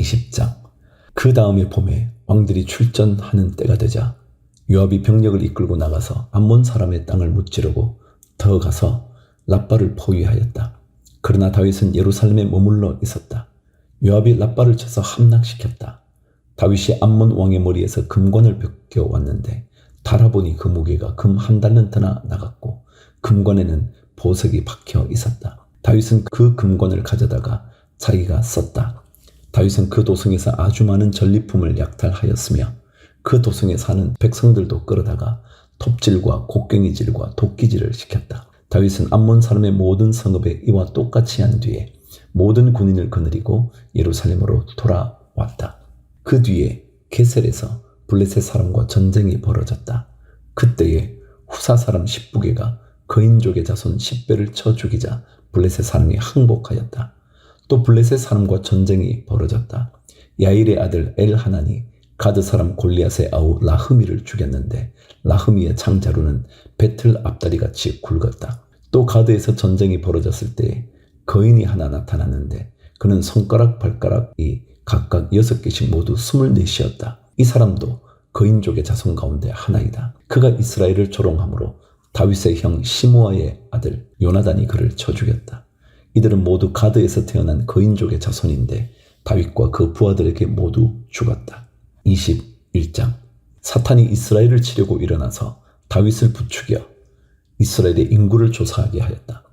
20장. 그 다음에 봄에 왕들이 출전하는 때가 되자 요압이 병력을 이끌고 나가서 암몬 사람의 땅을 무찌르고 더 가서 랍바를 포위하였다. 그러나 다윗은 예루살렘에 머물러 있었다. 요압이 랍바를 쳐서 함락시켰다. 다윗이 암몬 왕의 머리에서 금관을 벗겨왔는데 달아보니 그 무게가 금 1달란트나 나갔고 금관에는 보석이 박혀 있었다. 다윗은 그 금관을 가져다가 자기가 썼다. 다윗은 그 도성에서 아주 많은 전리품을 약탈하였으며 그 도성에 사는 백성들도 끌어다가 톱질과 곡괭이질과 도끼질을 시켰다. 다윗은 암몬 사람의 모든 성읍에 이와 똑같이 한 뒤에 모든 군인을 거느리고 예루살렘으로 돌아왔다. 그 뒤에 게셀에서 블레셋 사람과 전쟁이 벌어졌다. 그때에 후사 사람 십부개가 거인족의 자손 10배를 쳐 죽이자 블레셋 사람이 항복하였다. 또 블레셋 사람과 전쟁이 벌어졌다. 야일의 아들 엘하난이 가드 사람 골리앗의 아우 라흐미를 죽였는데 라흐미의 창자루는 배틀 앞다리같이 굵었다. 또 가드에서 전쟁이 벌어졌을 때에 거인이 하나 나타났는데 그는 손가락 발가락이 각각 6개씩 모두 24이었다. 이 사람도 거인족의 자손 가운데 하나이다. 그가 이스라엘을 조롱함으로 다윗의 형 시므아의 아들 요나단이 그를 쳐 죽였다. 이들은 모두 가드에서 태어난 거인족의 자손인데 다윗과 그 부하들에게 모두 죽었다. 21장. 사탄이 이스라엘을 치려고 일어나서 다윗을 부추겨 이스라엘의 인구를 조사하게 하였다.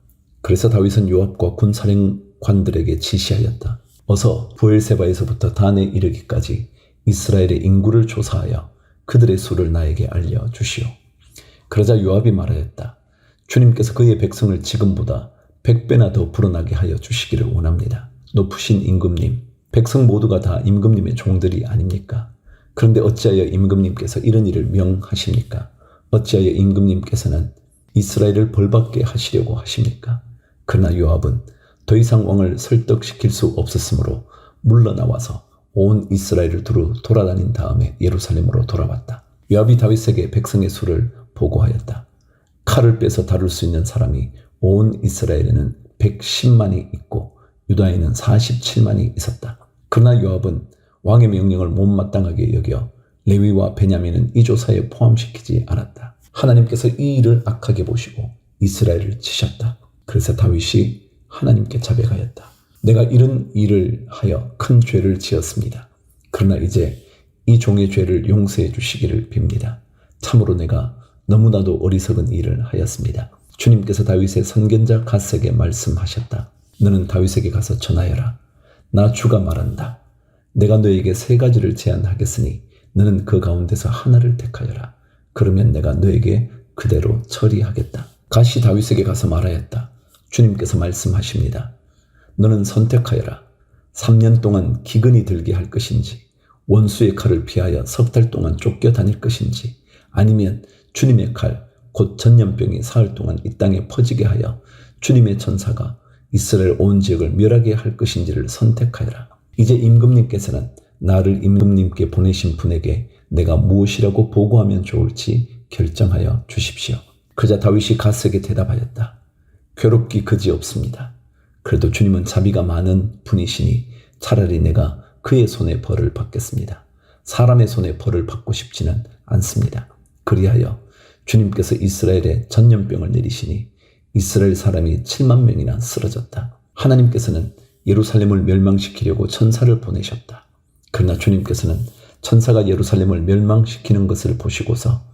그래서 다윗은 요압과 군사령관들에게 지시하였다. 어서 부엘세바에서부터 단에 이르기까지 이스라엘의 인구를 조사하여 그들의 수를 나에게 알려주시오. 그러자 요압이 말하였다. 주님께서 그의 백성을 지금보다 100배나 더 불어나게 하여 주시기를 원합니다. 높으신 임금님, 백성 모두가 다 임금님의 종들이 아닙니까? 그런데 어찌하여 임금님께서 이런 일을 명하십니까? 어찌하여 임금님께서는 이스라엘을 벌받게 하시려고 하십니까? 그러나 요압은 더 이상 왕을 설득시킬 수 없었으므로 물러나와서 온 이스라엘을 두루 돌아다닌 다음에 예루살렘으로 돌아왔다. 요압이 다윗에게 백성의 수를 보고하였다. 칼을 빼서 다룰 수 있는 사람이 온 이스라엘에는 110만이 있고 유다에는 47만이 있었다. 그러나 요압은 왕의 명령을 못마땅하게 여겨 레위와 베냐민은 이 조사에 포함시키지 않았다. 하나님께서 이 일을 악하게 보시고 이스라엘을 치셨다. 그래서 다윗이 하나님께 자백하였다. 내가 이런 일을 하여 큰 죄를 지었습니다. 그러나 이제 이 종의 죄를 용서해 주시기를 빕니다. 참으로 내가 너무나도 어리석은 일을 하였습니다. 주님께서 다윗의 선견자 갓에게 말씀하셨다. 너는 다윗에게 가서 전하여라. 나 주가 말한다. 내가 너에게 3가지를 제안하겠으니 너는 그 가운데서 하나를 택하여라. 그러면 내가 너에게 그대로 처리하겠다. 갓이 다윗에게 가서 말하였다. 주님께서 말씀하십니다. 너는 선택하여라. 3년 동안 기근이 들게 할 것인지 원수의 칼을 피하여 3달 동안 쫓겨다닐 것인지 아니면 주님의 칼 곧 전염병이 사흘 동안 이 땅에 퍼지게 하여 주님의 천사가 이스라엘 온 지역을 멸하게 할 것인지를 선택하여라. 이제 임금님께서는 나를 임금님께 보내신 분에게 내가 무엇이라고 보고하면 좋을지 결정하여 주십시오. 그자 다윗이 갓에게 대답하였다. 괴롭기 그지없습니다. 그래도 주님은 자비가 많은 분이시니 차라리 내가 그의 손에 벌을 받겠습니다. 사람의 손에 벌을 받고 싶지는 않습니다. 그리하여 주님께서 이스라엘에 전염병을 내리시니 이스라엘 사람이 7만 명이나 쓰러졌다. 하나님께서는 예루살렘을 멸망시키려고 천사를 보내셨다. 그러나 주님께서는 천사가 예루살렘을 멸망시키는 것을 보시고서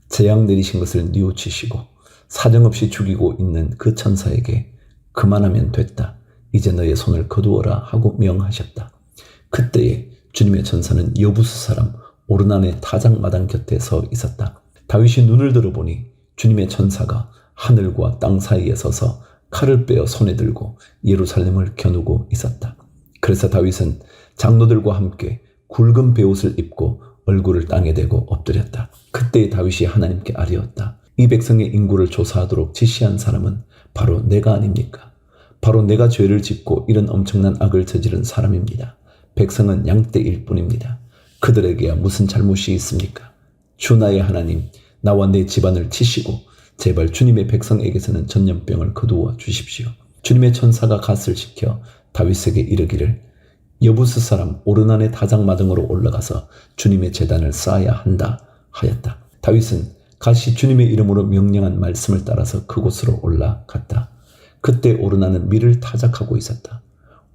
재앙 내리신 것을 뉘우치시고 사정없이 죽이고 있는 그 천사에게 그만하면 됐다. 이제 너의 손을 거두어라 하고 명하셨다. 그때에 주님의 천사는 여부스 사람 오르난의 타작마당 곁에 서 있었다. 다윗이 눈을 들어보니 주님의 천사가 하늘과 땅 사이에 서서 칼을 빼어 손에 들고 예루살렘을 겨누고 있었다. 그래서 다윗은 장로들과 함께 굵은 베옷을 입고 얼굴을 땅에 대고 엎드렸다. 그때 다윗이 하나님께 아뢰었다. 이 백성의 인구를 조사하도록 지시한 사람은 바로 내가 아닙니까? 바로 내가 죄를 짓고 이런 엄청난 악을 저지른 사람입니다. 백성은 양떼일 뿐입니다. 그들에게야 무슨 잘못이 있습니까? 주 나의 하나님, 나와 내 집안을 치시고 제발 주님의 백성에게서는 전염병을 거두어 주십시오. 주님의 천사가 갓을 시켜 다윗에게 이르기를 여부스 사람 오르난의 다장마당으로 올라가서 주님의 제단을 쌓아야 한다 하였다. 다윗은 가시 주님의 이름으로 명령한 말씀을 따라서 그곳으로 올라갔다. 그때 오르난은 밀을 타작하고 있었다.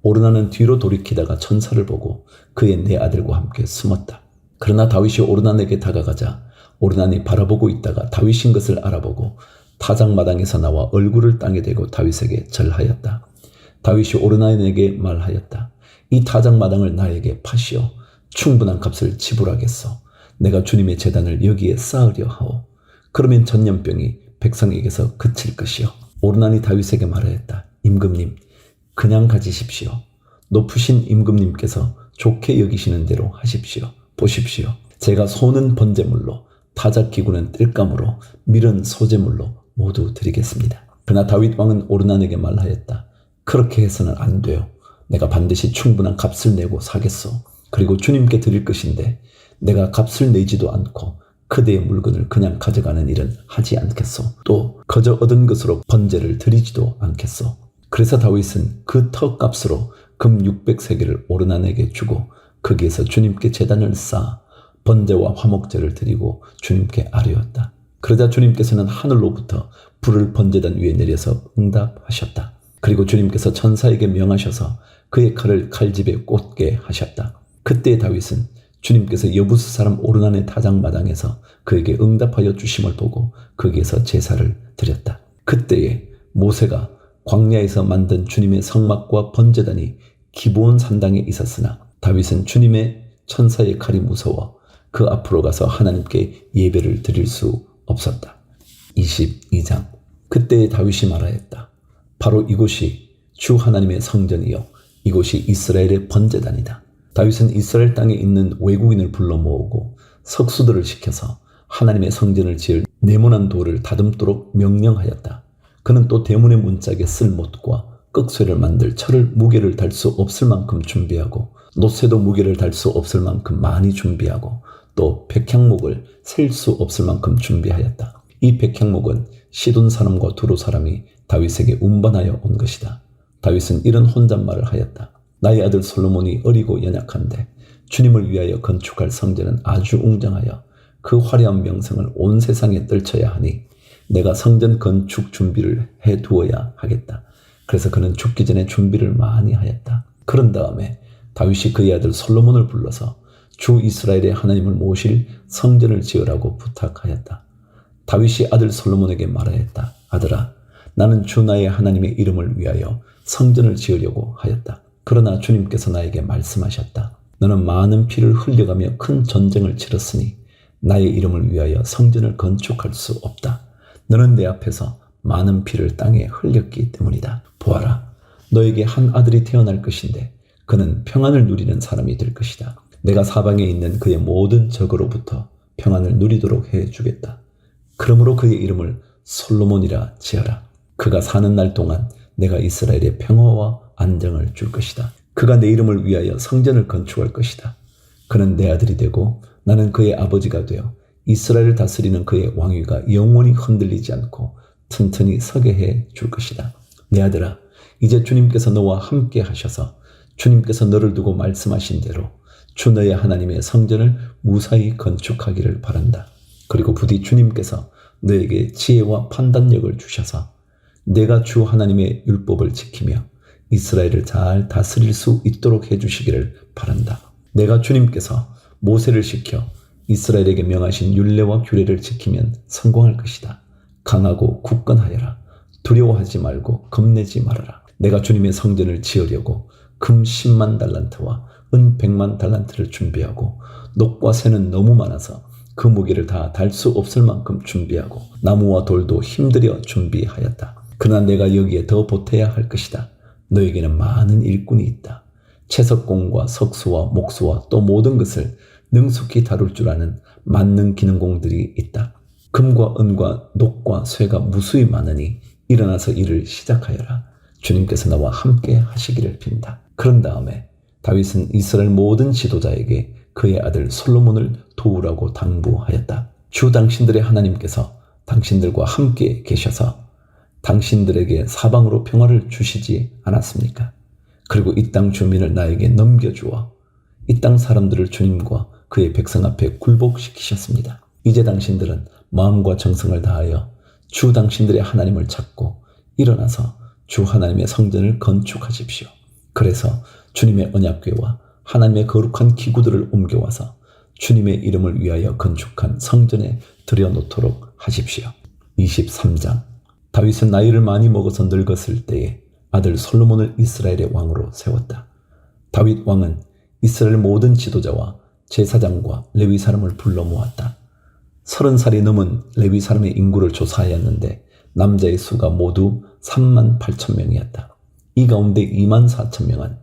오르난은 뒤로 돌이키다가 천사를 보고 그의 네 아들과 함께 숨었다. 그러나 다윗이 오르난에게 다가가자 오르난이 바라보고 있다가 다윗인 것을 알아보고 타작마당에서 나와 얼굴을 땅에 대고 다윗에게 절하였다. 다윗이 오르난에게 말하였다. 이 타작마당을 나에게 파시오. 충분한 값을 지불하겠소. 내가 주님의 제단을 여기에 쌓으려 하오. 그러면 전염병이 백성에게서 그칠 것이요. 오르난이 다윗에게 말하였다. 임금님, 그냥 가지십시오. 높으신 임금님께서 좋게 여기시는 대로 하십시오. 보십시오. 제가 소는 번제물로, 타작기구는 땔감으로, 밀은 소제물로 모두 드리겠습니다. 그러나 다윗 왕은 오르난에게 말하였다. 그렇게 해서는 안 돼요. 내가 반드시 충분한 값을 내고 사겠소. 그리고 주님께 드릴 것인데 내가 값을 내지도 않고 그대의 물건을 그냥 가져가는 일은 하지 않겠소. 또 거저 얻은 것으로 번제를 드리지도 않겠소. 그래서 다윗은 그 터 값으로 금 600세겔을 오르난에게 주고 거기에서 주님께 제단을 쌓아 번제와 화목제를 드리고 주님께 아뢰었다. 그러자 주님께서는 하늘로부터 불을 번제단 위에 내려서 응답하셨다. 그리고 주님께서 천사에게 명하셔서 그의 칼을 칼집에 꽂게 하셨다. 그때 다윗은 주님께서 여부스 사람 오르난의 타작마당에서 그에게 응답하여 주심을 보고 거기에서 제사를 드렸다. 그때에 모세가 광야에서 만든 주님의 성막과 번제단이 기브온 산당에 있었으나 다윗은 주님의 천사의 칼이 무서워 그 앞으로 가서 하나님께 예배를 드릴 수 없었다. 22장. 그때에 다윗이 말하였다. 바로 이곳이 주 하나님의 성전이요 이곳이 이스라엘의 번제단이다. 다윗은 이스라엘 땅에 있는 외국인을 불러 모으고 석수들을 시켜서 하나님의 성전을 지을 네모난 돌을 다듬도록 명령하였다. 그는 또 대문의 문짝에 쓸 못과 꺽쇠를 만들 철을 무게를 달 수 없을 만큼 준비하고 노쇠도 무게를 달 수 없을 만큼 많이 준비하고 또 백향목을 셀 수 없을 만큼 준비하였다. 이 백향목은 시돈 사람과 두로 사람이 다윗에게 운반하여 온 것이다. 다윗은 이런 혼잣말을 하였다. 나의 아들 솔로몬이 어리고 연약한데 주님을 위하여 건축할 성전은 아주 웅장하여 그 화려한 명성을 온 세상에 떨쳐야 하니 내가 성전 건축 준비를 해두어야 하겠다. 그래서 그는 죽기 전에 준비를 많이 하였다. 그런 다음에 다윗이 그의 아들 솔로몬을 불러서 주 이스라엘의 하나님을 모실 성전을 지으라고 부탁하였다. 다윗이 아들 솔로몬에게 말하였다. 아들아, 나는 주 나의 하나님의 이름을 위하여 성전을 지으려고 하였다. 그러나 주님께서 나에게 말씀하셨다. 너는 많은 피를 흘려가며 큰 전쟁을 치렀으니 나의 이름을 위하여 성전을 건축할 수 없다. 너는 내 앞에서 많은 피를 땅에 흘렸기 때문이다. 보아라, 너에게 한 아들이 태어날 것인데 그는 평안을 누리는 사람이 될 것이다. 내가 사방에 있는 그의 모든 적으로부터 평안을 누리도록 해주겠다. 그러므로 그의 이름을 솔로몬이라 지어라. 그가 사는 날 동안 내가 이스라엘에 평화와 안정을 줄 것이다. 그가 내 이름을 위하여 성전을 건축할 것이다. 그는 내 아들이 되고 나는 그의 아버지가 되어 이스라엘을 다스리는 그의 왕위가 영원히 흔들리지 않고 튼튼히 서게 해 줄 것이다. 내 아들아, 이제 주님께서 너와 함께 하셔서 주님께서 너를 두고 말씀하신 대로 주 너의 하나님의 성전을 무사히 건축하기를 바란다. 그리고 부디 주님께서 너에게 지혜와 판단력을 주셔서 내가 주 하나님의 율법을 지키며 이스라엘을 잘 다스릴 수 있도록 해주시기를 바란다. 내가 주님께서 모세를 시켜 이스라엘에게 명하신 율례와 규례를 지키면 성공할 것이다. 강하고 굳건하여라. 두려워하지 말고 겁내지 말아라. 내가 주님의 성전을 지으려고 금 10만 달란트와 은 100만 달란트를 준비하고 녹과 새는 너무 많아서 그 무게를 다 달 수 없을 만큼 준비하고 나무와 돌도 힘들여 준비하였다. 그러나 내가 여기에 더 보태야 할 것이다. 너에게는 많은 일꾼이 있다. 채석공과 석수와 목수와 또 모든 것을 능숙히 다룰 줄 아는 만능 기능공들이 있다. 금과 은과 녹과 쇠가 무수히 많으니 일어나서 일을 시작하여라. 주님께서 나와 함께 하시기를 빈다. 그런 다음에 다윗은 이스라엘 모든 지도자에게 그의 아들 솔로몬을 도우라고 당부하였다. 주 당신들의 하나님께서 당신들과 함께 계셔서 당신들에게 사방으로 평화를 주시지 않았습니까? 그리고 이 땅 주민을 나에게 넘겨주어 이 땅 사람들을 주님과 그의 백성 앞에 굴복시키셨습니다. 이제 당신들은 마음과 정성을 다하여 주 당신들의 하나님을 찾고 일어나서 주 하나님의 성전을 건축하십시오. 그래서 주님의 언약궤와 하나님의 거룩한 기구들을 옮겨와서 주님의 이름을 위하여 건축한 성전에 들여놓도록 하십시오. 23장. 다윗은 나이를 많이 먹어서 늙었을 때에 아들 솔로몬을 이스라엘의 왕으로 세웠다. 다윗 왕은 이스라엘 모든 지도자와 제사장과 레위 사람을 불러 모았다. 30살이 넘은 레위 사람의 인구를 조사하였는데 남자의 수가 모두 38,000명이었다. 이 가운데 24,000명은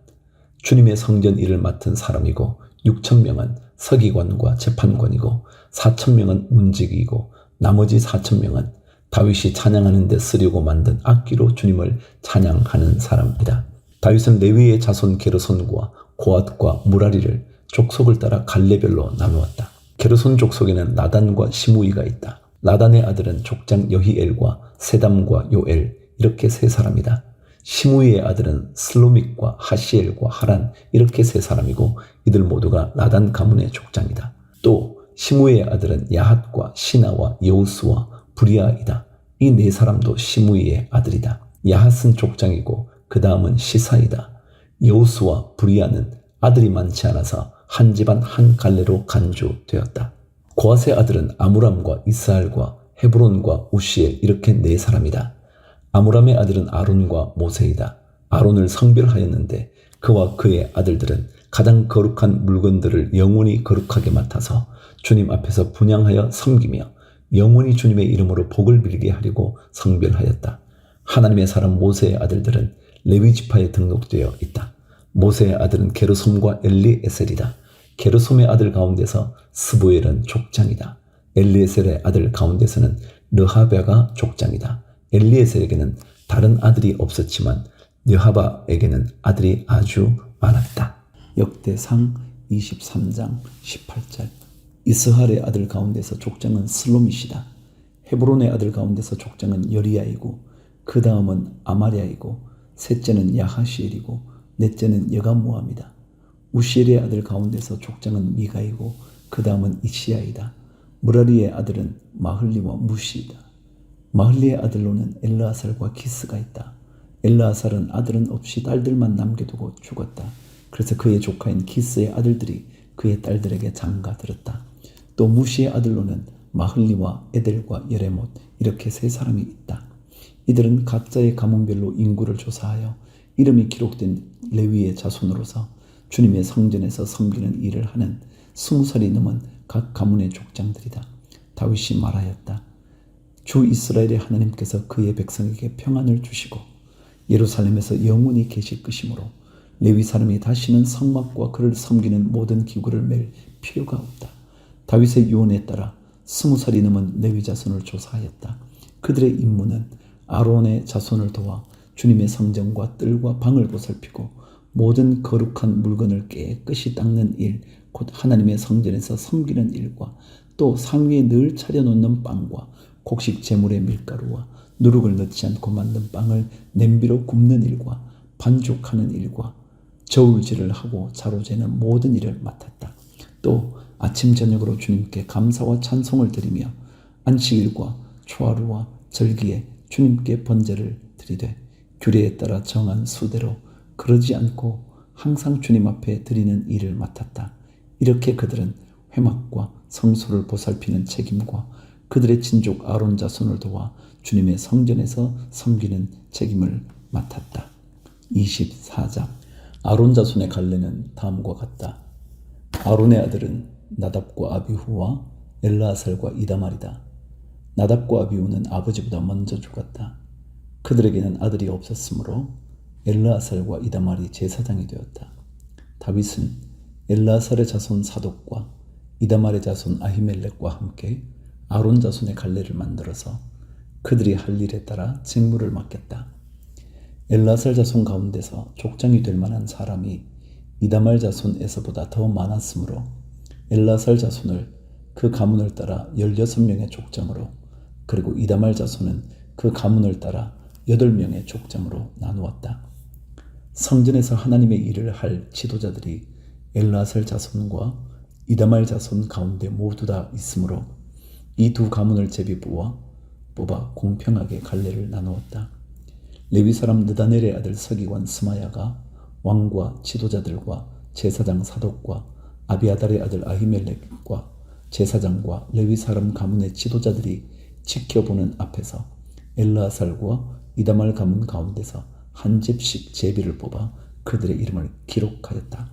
주님의 성전 일을 맡은 사람이고 6,000명은 서기관과 재판관이고 4,000명은 문지기이고 나머지 4,000명은 다윗이 찬양하는 데 쓰려고 만든 악기로 주님을 찬양하는 사람이다. 다윗은 레위의 자손 게르손과 고앗과 무라리를 족속을 따라 갈래별로 나누었다. 게르손 족속에는 나단과 시므이가 있다. 나단의 아들은 족장 여히엘과 세담과 요엘 이렇게 세 사람이다. 시므이의 아들은 슬로믹과 하시엘과 하란 이렇게 세 사람이고 이들 모두가 나단 가문의 족장이다. 또 시므이의 아들은 야핫과 시나와 여우스와 브리아이다. 이 네 사람도 시므이의 아들이다. 야핫은 족장이고 그 다음은 시사이다. 여우스와 브리아는 아들이 많지 않아서 한 집안 한 갈래로 간주되었다. 고앗의 아들은 아므람과 이스알과 헤브론과 우시엘 이렇게 네 사람이다. 아므람의 아들은 아론과 모세이다. 아론을 성별하였는데 그와 그의 아들들은 가장 거룩한 물건들을 영원히 거룩하게 맡아서 주님 앞에서 분향하여 섬기며 영원히 주님의 이름으로 복을 빌게 하려고 성별하였다. 하나님의 사람 모세의 아들들은 레위 지파에 등록되어 있다. 모세의 아들은 게르솜과 엘리에셀이다. 게르솜의 아들 가운데서 스보엘은 족장이다. 엘리에셀의 아들 가운데서는 르하베가 족장이다. 엘리에셀에게는 다른 아들이 없었지만 르하바에게는 아들이 아주 많았다. 역대상 23장 18절. 이스할의 아들 가운데서 족장은 슬로밋이다. 헤브론의 아들 가운데서 족장은 여리야이고 그 다음은 아마랴이고 셋째는 야하시엘이고 넷째는 여감모함이다. 우시엘의 아들 가운데서 족장은 미가이고 그 다음은 이시야이다. 무라리의 아들은 마흘리와 무시이다. 마흘리의 아들로는 엘르아살과 기스가 있다. 엘르아살은 아들은 없이 딸들만 남겨두고 죽었다. 그래서 그의 조카인 기스의 아들들이 그의 딸들에게 장가들었다. 또 무시의 아들로는 마흘리와 에델과 예레못 이렇게 세 사람이 있다. 이들은 각자의 가문별로 인구를 조사하여 이름이 기록된 레위의 자손으로서 주님의 성전에서 섬기는 일을 하는 20살이 넘은 각 가문의 족장들이다. 다윗이 말하였다. 주 이스라엘의 하나님께서 그의 백성에게 평안을 주시고 예루살렘에서 영원히 계실 것이므로 레위 사람이 다시는 성막과 그를 섬기는 모든 기구를 맬 필요가 없다. 다윗의 유언에 따라 20살이 넘은 레위 자손을 조사하였다. 그들의 임무는 아론의 자손을 도와 주님의 성전과 뜰과 방을 보살피고 모든 거룩한 물건을 깨끗이 닦는 일, 곧 하나님의 성전에서 섬기는 일과 또 상위에 늘 차려놓는 빵과 곡식 제물의 밀가루와 누룩을 넣지 않고 만든 빵을 냄비로 굽는 일과 반죽하는 일과 저울질을 하고 자로 재는 모든 일을 맡았다. 또 아침 저녁으로 주님께 감사와 찬송을 드리며 안식일과 초하루와 절기에 주님께 번제를 드리되 규례에 따라 정한 수대로 그러지 않고 항상 주님 앞에 드리는 일을 맡았다. 이렇게 그들은 회막과 성소를 보살피는 책임과 그들의 친족 아론 자손을 도와 주님의 성전에서 섬기는 책임을 맡았다. 24장. 아론 자손의 갈래는 다음과 같다. 아론의 아들은 나답과 아비후와 엘르아살과 이다말이다. 나답과 아비후는 아버지보다 먼저 죽었다. 그들에게는 아들이 없었으므로 엘르아살과 이다말이 제사장이 되었다. 다윗은 엘르아살의 자손 사독과 이다말의 자손 아히멜렉과 함께 아론 자손의 갈래를 만들어서 그들이 할 일에 따라 직무를 맡겼다. 엘르아살 자손 가운데서 족장이 될 만한 사람이 이다말 자손 에서보다 더 많았으므로 엘르아살 자손을 그 가문을 따라 16명의 족장으로 그리고 이다말 자손은 그 가문을 따라 8명의 족장으로 나누었다. 성전에서 하나님의 일을 할 지도자들이 엘르아살 자손과 이다말 자손 가운데 모두 다 있으므로 이 두 가문을 제비 뽑아 공평하게 갈례를 나누었다. 레위 사람 느다넬의 아들 서기관 스마야가 왕과 지도자들과 제사장 사독과 아비아달의 아들 아히멜렉과 제사장과 레위 사람 가문의 지도자들이 지켜보는 앞에서 엘르아살과 이다말 가문 가운데서 한 집씩 제비를 뽑아 그들의 이름을 기록하였다.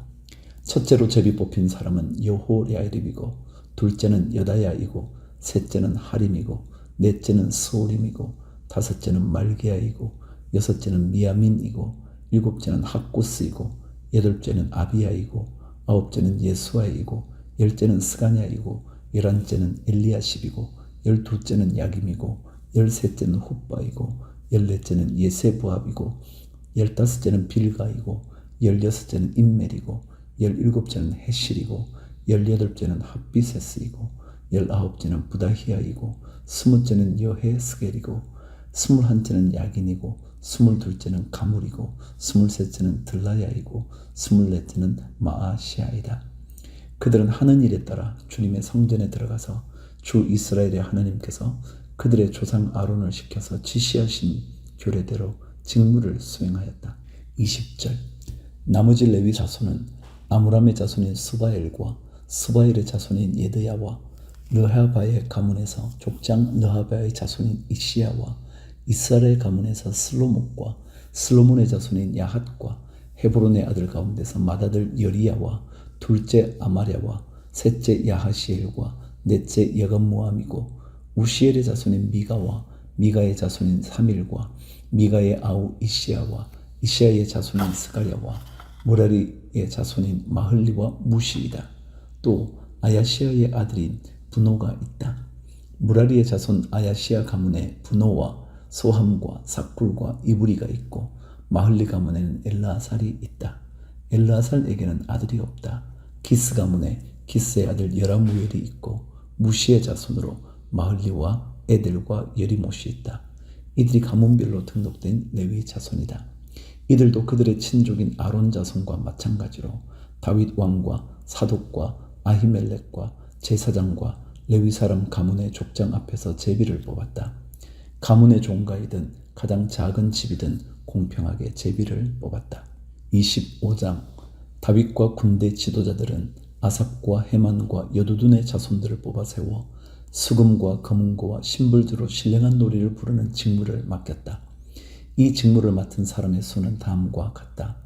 첫째로 제비 뽑힌 사람은 여호랴립이고, 둘째는 여다야이고, 셋째는 하림이고, 넷째는 스오림이고, 다섯째는 말기야이고, 여섯째는 미야민이고, 일곱째는 학구스이고, 여덟째는 아비야이고, 아홉째는 예수아이고, 열째는 스가냐이고, 열한째는 엘리야십이고, 열둘째는 야김이고, 열셋째는 훗바이고, 열넷째는 예세부압이고, 열다섯째는 빌가이고, 열여섯째는 임멜이고, 열일곱째는 헤실이고, 열여덟째는 핫비세스이고, 열아홉째는 부다히야이고, 스무째는 여헤스겔이고, 스물한째는 야긴이고, 스물둘째는 가물이고, 스물셋째는 들라야이고, 스물넷째는 마아시아이다. 그들은 하는 일에 따라 주님의 성전에 들어가서 주 이스라엘의 하나님께서 그들의 조상 아론을 시켜서 지시하신 규례대로 직무를 수행하였다. 20절. 나머지 레위 자손은 아므람의 자손인 스바엘과 스바엘의 자손인 예드야와 르하바의 가문에서 족장 르하바의 자손인 이시야와 이스라엘 가문에서 슬로목과 슬로몬의 자손인 야핫과 헤브론의 아들 가운데서 맏아들 여리야와 둘째 아마랴와 셋째 야하시엘과 넷째 여건무암이고, 우시엘의 자손인 미가와 미가의 자손인 사밀과 미가의 아우 이시야와 이시야의 자손인 스가랴와 무라리의 자손인 마흘리와 무시이다. 또 아야시아의 아들인 분노가 있다. 무라리의 자손 아야시아 가문에 분노와 소함과 삭굴과 이브리가 있고, 마흘리 가문에는 엘르아살이 있다. 엘르아살에게는 아들이 없다. 기스 가문에 기스의 아들 여라무엘이 있고, 무시의 자손으로 마흘리와 에델과 여리못이 있다. 이들이 가문별로 등록된 레위 자손이다. 이들도 그들의 친족인 아론 자손과 마찬가지로 다윗 왕과 사독과 아히멜렉과 제사장과 레위 사람 가문의 족장 앞에서 제비를 뽑았다. 가문의 종가이든 가장 작은 집이든 공평하게 제비를 뽑았다. 25장. 다윗과 군대 지도자들은 아삽과 헤만과 여두둔의 자손들을 뽑아 세워 수금과 금은고와 신불주로 신령한 노래를 부르는 직무를 맡겼다. 이 직무를 맡은 사람의 수는 다음과 같다.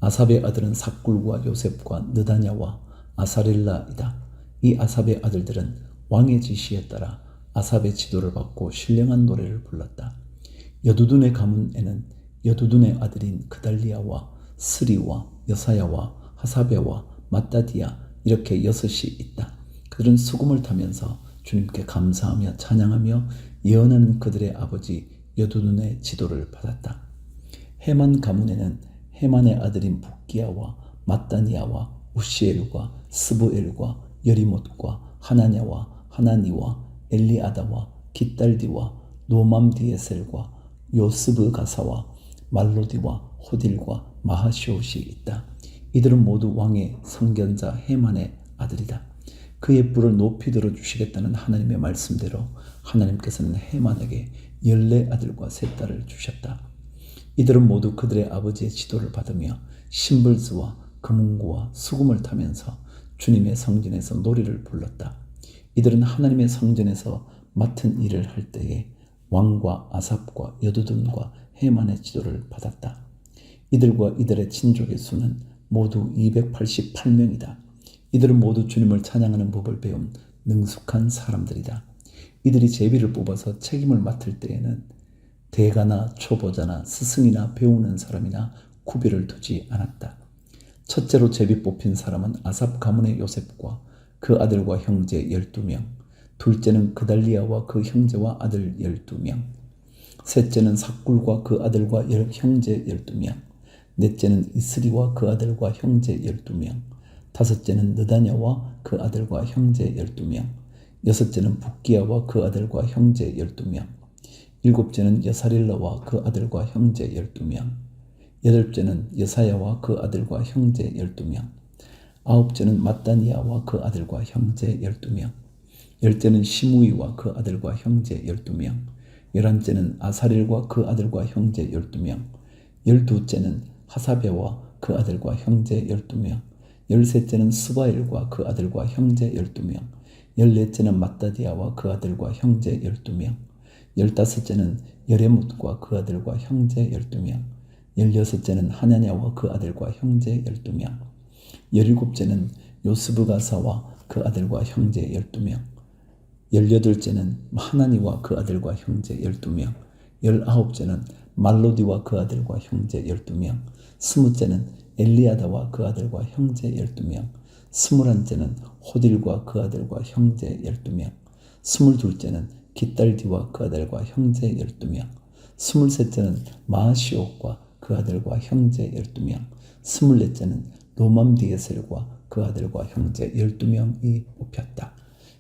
아삽의 아들은 삭굴과 요셉과 느다냐와 아사렐라이다. 이 아삽의 아들들은 왕의 지시에 따라 아삽의 지도를 받고 신령한 노래를 불렀다. 여두둔의 가문에는 여두둔의 아들인 그달리아와 스리와 여사야와 하사베와 마따디아 이렇게 여섯이 있다. 그들은 수금을 타면서 주님께 감사하며 찬양하며 예언하는 그들의 아버지 여두둔의 지도를 받았다. 헤만 가문에는 헤만의 아들인 북기야와 마따니아와 우시엘과 스부엘과 여리못과 하나냐와 하나니와 엘리아다와 깃달디와 노맘디에셀과 요스브 가사와 말로디와 호딜과 마하시옷이 있다. 이들은 모두 왕의 선견자 헤만의 아들이다. 그의 뿔을 높이 들어주시겠다는 하나님의 말씀대로 하나님께서는 헤만에게 14아들과 3딸을 주셨다. 이들은 모두 그들의 아버지의 지도를 받으며 신불수와 금은고와 수금을 타면서 주님의 성전에서 노래를 불렀다. 이들은 하나님의 성전에서 맡은 일을 할 때에 왕과 아삽과 여두둔과 헤만의 지도를 받았다. 이들과 이들의 친족의 수는 모두 288명이다. 이들은 모두 주님을 찬양하는 법을 배운 능숙한 사람들이다. 이들이 제비를 뽑아서 책임을 맡을 때에는 대가나 초보자나 스승이나 배우는 사람이나 구별을 두지 않았다. 첫째로 제비 뽑힌 사람은 아삽 가문의 요셉과 그 아들과 형제 12명, 둘째는 그달리아와 그 형제와 아들 12명, 셋째는 삭굴과 그 아들과 형제 12명, 넷째는 이스리와 그 아들과 형제 12명, 다섯째는 느다냐와 그 아들과 형제 12명, 여섯째는 북기야와 그 아들과 형제 12명, 일곱째는 여사릴라와 그 아들과 형제 12명, 8째는 여사야와 그 아들과 형제 12명. 9째는 마따니아와 그 아들과 형제 12명. 10째는 시므이와 그 아들과 형제 12명. 11째는 아사렐과 그 아들과 형제 12명. 12째는 하사베와 그 아들과 형제 12명. 13째는 스바엘과 그 아들과 형제 12명. 14째는 마따디아와 그 아들과 형제 12명. 15째는 여레못과 그 아들과 형제 12명. 16째는 하냐냐와 그 아들과 형제 12명. 17째는 요스브가사와 그 아들과 형제 12명. 18째는 하나니와 그 아들과 형제 12명. 19째는 말로디와 그 아들과 형제 12명. 20째는 엘리아다와 그 아들과 형제 12명. 21째는 호딜과 그 아들과 형제 12명. 22째는 깃달디와 그 아들과 형제 12명. 23째는 마시옥과 그 아들과 형제 12명. 24째는 노맘디에셀과 그 아들과 형제 12명이 뽑혔다.